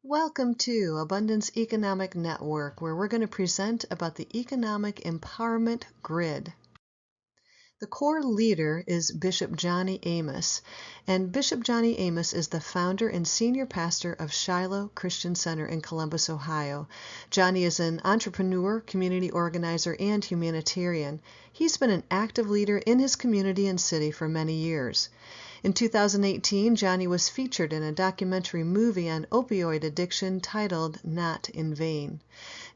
Welcome to Abundance Economic Network, where we're going to present about the Economic Empowerment Grid. The core leader is Bishop Johnny Amos, and Bishop Johnny Amos is the founder and senior pastor of Shiloh Christian Center in Columbus, Ohio. Johnny is an entrepreneur, community organizer, and humanitarian. He's been an active leader in his community and city for many years. In 2018, Johnny was featured in a documentary movie on opioid addiction titled Not in Vain.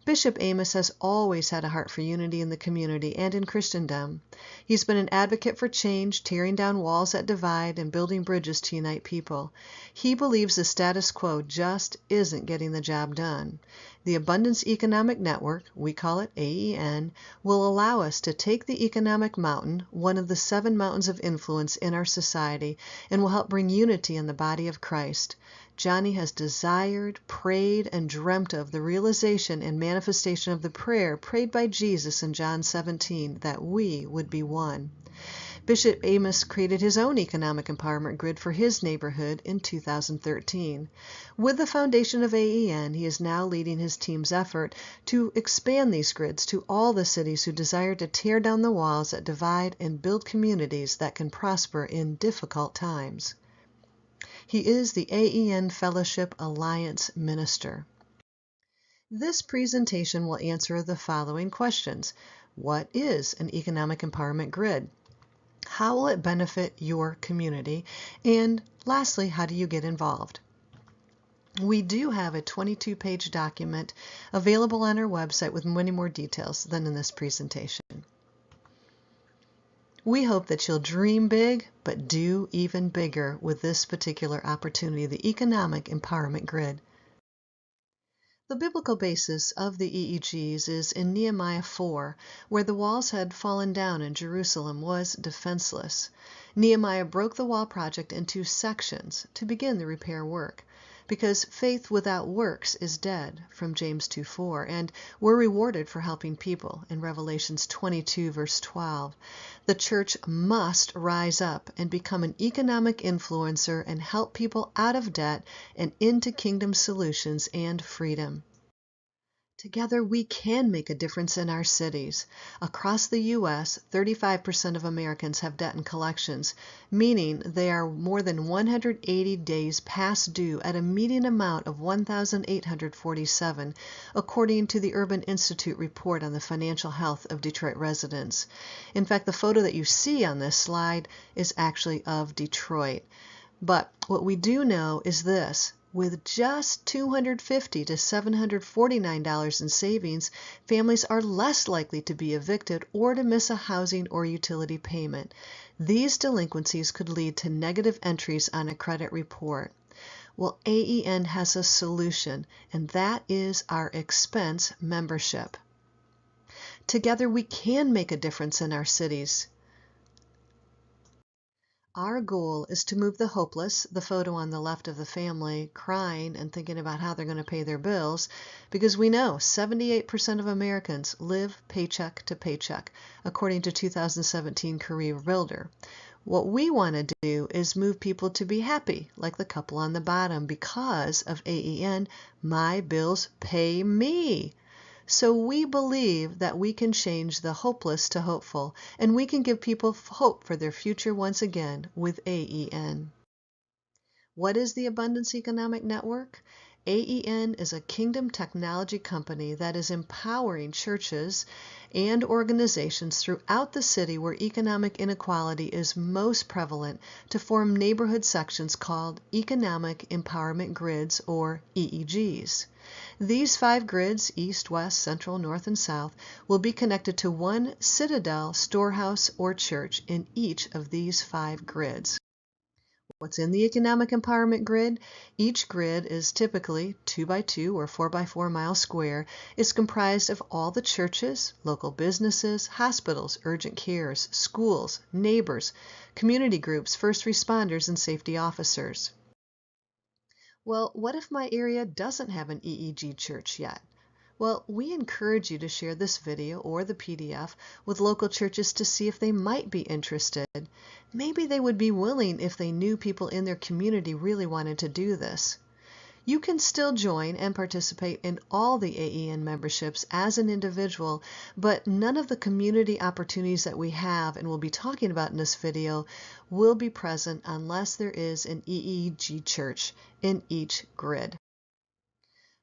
Bishop Amos has always had a heart for unity in the community and in Christendom. He's been an advocate for change, tearing down walls that divide and building bridges to unite people. He believes the status quo just isn't getting the job done. The Abundance Economic Network, we call it AEN, will allow us to take the economic mountain, one of the 7 mountains of influence in our society, and will help bring unity in the body of Christ. Johnny has desired, prayed, and dreamt of the realization and manifestation of the prayer prayed by Jesus in John 17, that we would be one. Bishop Amos created his own economic empowerment grid for his neighborhood in 2013. With the foundation of AEN, he is now leading his team's effort to expand these grids to all the cities who desire to tear down the walls that divide and build communities that can prosper in difficult times. He is the AEN Fellowship Alliance Minister. This presentation will answer the following questions. What is an economic empowerment grid? How will it benefit your community? And lastly, how do you get involved? We do have a 22-page document available on our website with many more details than in this presentation. We hope that you'll dream big, but do even bigger with this particular opportunity, the Economic Empowerment Grid. The biblical basis of the EEGs is in Nehemiah 4, where the walls had fallen down and Jerusalem was defenseless. Nehemiah broke the wall project into sections to begin the repair work, because faith without works is dead, from James 2:4, and we're rewarded for helping people in Revelations 22, verse 12. The church must rise up and become an economic influencer and help people out of debt and into kingdom solutions and freedom. Together, we can make a difference in our cities. Across the U.S., 35% of Americans have debt in collections, meaning they are more than 180 days past due at a median amount of $1,847, according to the Urban Institute report on the financial health of Detroit residents. In fact, the photo that you see on this slide is actually of Detroit. But what we do know is this. With just $250 to $749 in savings, families are less likely to be evicted or to miss a housing or utility payment. These delinquencies could lead to negative entries on a credit report. Well, AEN has a solution, and that is our expense membership. Together, we can make a difference in our cities. Our goal is to move the hopeless, the photo on the left of the family, crying and thinking about how they're going to pay their bills, because we know 78% of Americans live paycheck to paycheck, according to 2017 Career Builder. What we want to do is move people to be happy, like the couple on the bottom, because of AEN, my bills pay me. So we believe that we can change the hopeless to hopeful, and we can give people hope for their future once again with AEN. What is the Abundance Economic Network? AEN is a kingdom technology company that is empowering churches and organizations throughout the city where economic inequality is most prevalent to form neighborhood sections called Economic Empowerment Grids, or EEGs. These 5 grids, east, west, central, north, and south, will be connected to one citadel, storehouse, or church in each of these 5 grids. What's in the Economic Empowerment Grid? Each grid is typically 2x2 or 4x4 mile square. It's comprised of all the churches, local businesses, hospitals, urgent cares, schools, neighbors, community groups, first responders, and safety officers. Well, what if my area doesn't have an EEG church yet? Well, we encourage you to share this video or the PDF with local churches to see if they might be interested. Maybe they would be willing if they knew people in their community really wanted to do this. You can still join and participate in all the AEN memberships as an individual, but none of the community opportunities that we have and we'll be talking about in this video will be present unless there is an EEG church in each grid.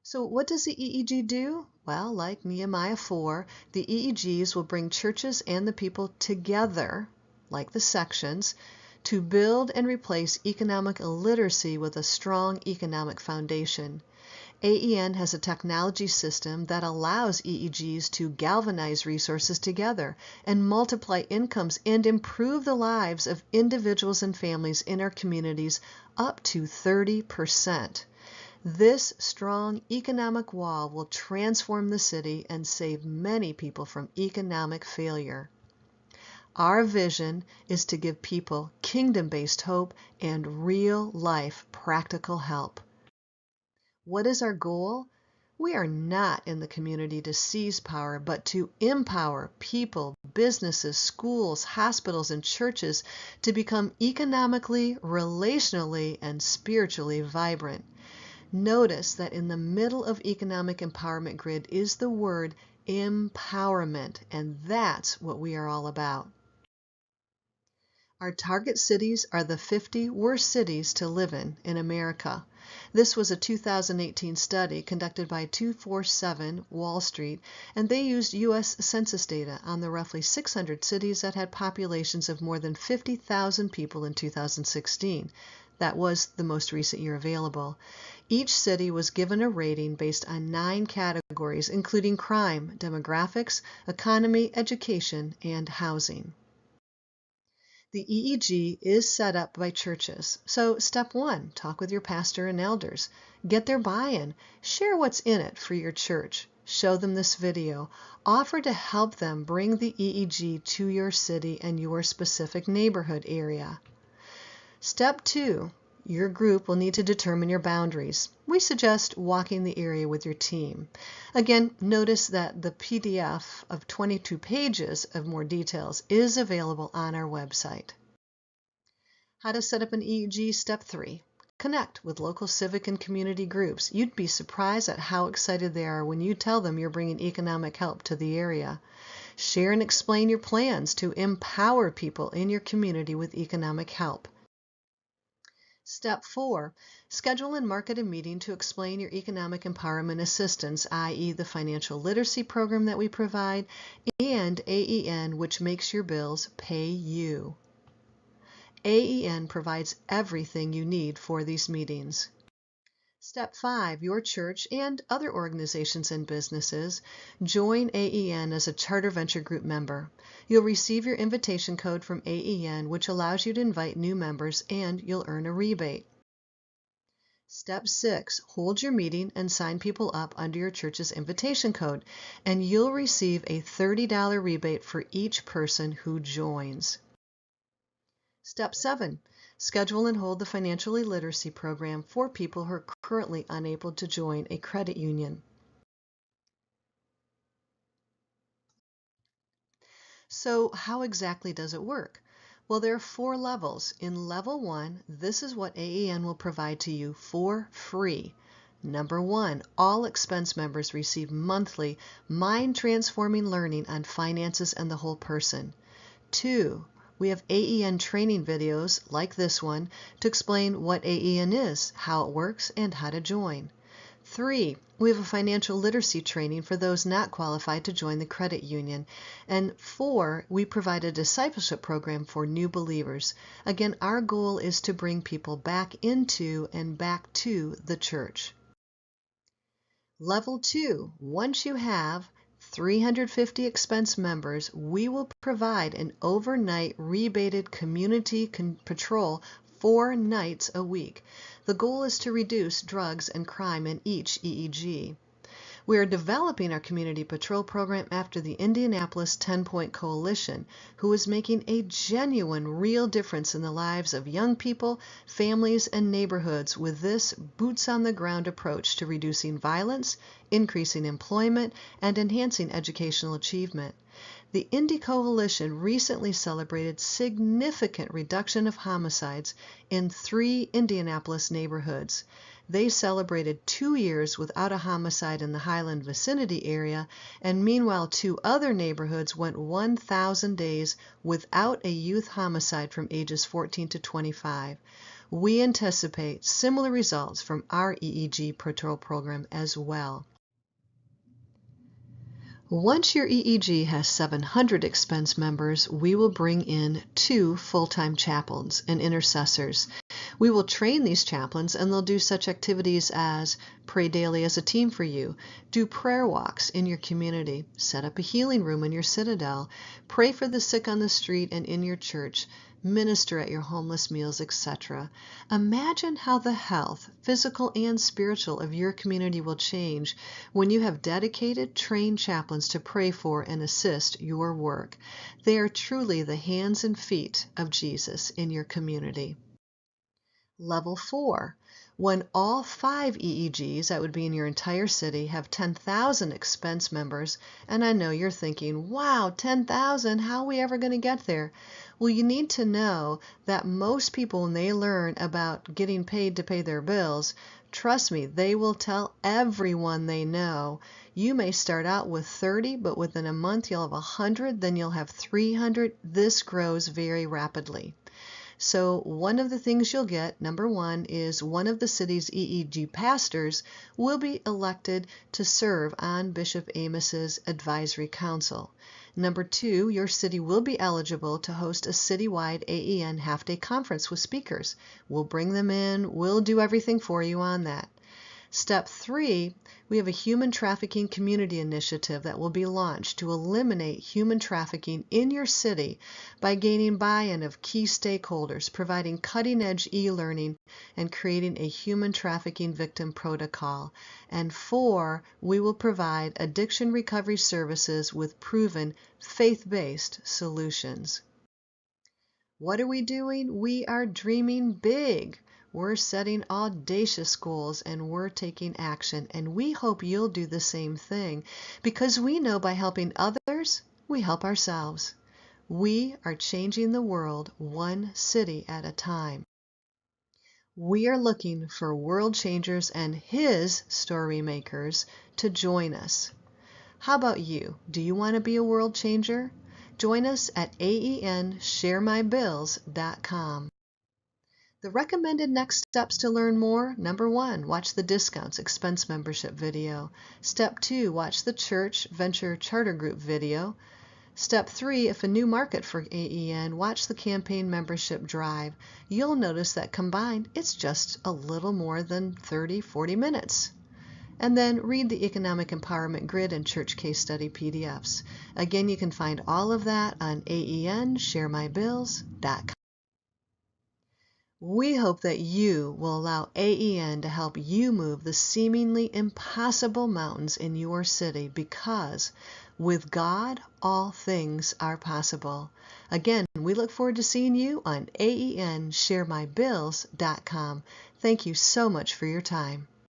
So what does the EEG do? Well, like Nehemiah 4, the EEGs will bring churches and the people together, like the sections, to build and replace economic illiteracy with a strong economic foundation. AEN has a technology system that allows EEGs to galvanize resources together and multiply incomes and improve the lives of individuals and families in our communities up to 30%. This strong economic wall will transform the city and save many people from economic failure. Our vision is to give people kingdom-based hope and real-life practical help. What is our goal? We are not in the community to seize power, but to empower people, businesses, schools, hospitals, and churches to become economically, relationally, and spiritually vibrant. Notice that in the middle of economic empowerment grid is the word empowerment, and that's what we are all about. Our target cities are the 50 worst cities to live in America. This was a 2018 study conducted by 247 Wall Street, and they used U.S. Census data on the roughly 600 cities that had populations of more than 50,000 people in 2016. That was the most recent year available. Each city was given a rating based on 9 categories, including crime, demographics, economy, education, and housing. The EEG is set up by churches. So step 1, talk with your pastor and elders. Get their buy-in. Share what's in it for your church. Show them this video. Offer to help them bring the EEG to your city and your specific neighborhood area. Step 2, your group will need to determine your boundaries. We suggest walking the area with your team. Again, notice that the PDF of 22 pages of more details is available on our website. How to set up an EEG? Step 3. Connect with local civic and community groups. You'd be surprised at how excited they are when you tell them you're bringing economic help to the area. Share and explain your plans to empower people in your community with economic help. Step 4, schedule and market a meeting to explain your economic empowerment assistance, i.e. the financial literacy program that we provide, and AEN, which makes your bills pay you. AEN provides everything you need for these meetings. Step 5, your church and other organizations and businesses join AEN as a Charter Venture Group member. You'll receive your invitation code from AEN, which allows you to invite new members, and you'll earn a rebate. Step 6, hold your meeting and sign people up under your church's invitation code, and you'll receive a $30 rebate for each person who joins. Step 7, schedule and hold the financial literacy program for people who are currently unable to join a credit union. So how exactly does it work? Well, there are 4 levels. In level 1, this is what AEN will provide to you for free. Number 1, all expense members receive monthly mind-transforming learning on finances and the whole person. 2, we have AEN training videos like this one to explain what AEN is, how it works, and how to join. 3, we have a financial literacy training for those not qualified to join the credit union. And 4, we provide a discipleship program for new believers. Again, our goal is to bring people back into and back to the church. Level 2, once you have 350 expense members, we will provide an overnight rebated community patrol 4 nights a week. The goal is to reduce drugs and crime in each EEG. We are developing our community patrol program after the Indianapolis 10-Point Coalition, who is making a genuine, real difference in the lives of young people, families, and neighborhoods with this boots-on-the-ground approach to reducing violence, increasing employment, and enhancing educational achievement. The Indy Coalition recently celebrated significant reduction of homicides in 3 Indianapolis neighborhoods. They celebrated 2 years without a homicide in the Highland vicinity area, and meanwhile 2 other neighborhoods went 1,000 days without a youth homicide from ages 14 to 25. We anticipate similar results from our EEG patrol program as well. Once your EEG has 700 expense members, we will bring in 2 full-time chaplains and intercessors. We will train these chaplains, and they'll do such activities as pray daily as a team for you, do prayer walks in your community, set up a healing room in your citadel, pray for the sick on the street and in your church, minister at your homeless meals, etc. Imagine how the health, physical and spiritual, of your community will change when you have dedicated, trained chaplains to pray for and assist your work. They are truly the hands and feet of Jesus in your community. Level 4. When all 5 EEGs, that would be in your entire city, have 10,000 expense members, and I know you're thinking, wow, 10,000, how are we ever going to get there? Well, you need to know that most people, when they learn about getting paid to pay their bills, trust me, they will tell everyone they know. You may start out with 30, but within a month you'll have 100, then you'll have 300. This grows very rapidly. So one of the things you'll get, number 1, is one of the city's EEG pastors will be elected to serve on Bishop Amos's advisory council. Number 2, your city will be eligible to host a citywide AEN half-day conference with speakers. We'll bring them in, we'll do everything for you on that. Step 3, we have a human trafficking community initiative that will be launched to eliminate human trafficking in your city by gaining buy-in of key stakeholders, providing cutting-edge e-learning, and creating a human trafficking victim protocol. And 4, we will provide addiction recovery services with proven faith-based solutions. What are we doing? We are dreaming big. We're setting audacious goals, and we're taking action, and we hope you'll do the same thing, because we know by helping others, we help ourselves. We are changing the world one city at a time. We are looking for world changers and His story makers to join us. How about you? Do you want to be a world changer? Join us at AENsharemybills.com. The recommended next steps to learn more: number 1, watch the discounts expense membership video. Step 2, watch the church venture charter group video. Step 3, if a new market for AEN, watch the campaign membership drive. You'll notice that combined, it's just a little more than 30-40 minutes. And then read the Economic Empowerment Grid and Church Case Study PDFs. Again, you can find all of that on AENsharemybills.com. We hope that you will allow AEN to help you move the seemingly impossible mountains in your city, because with God, all things are possible. Again, we look forward to seeing you on AENsharemybills.com. Thank you so much for your time.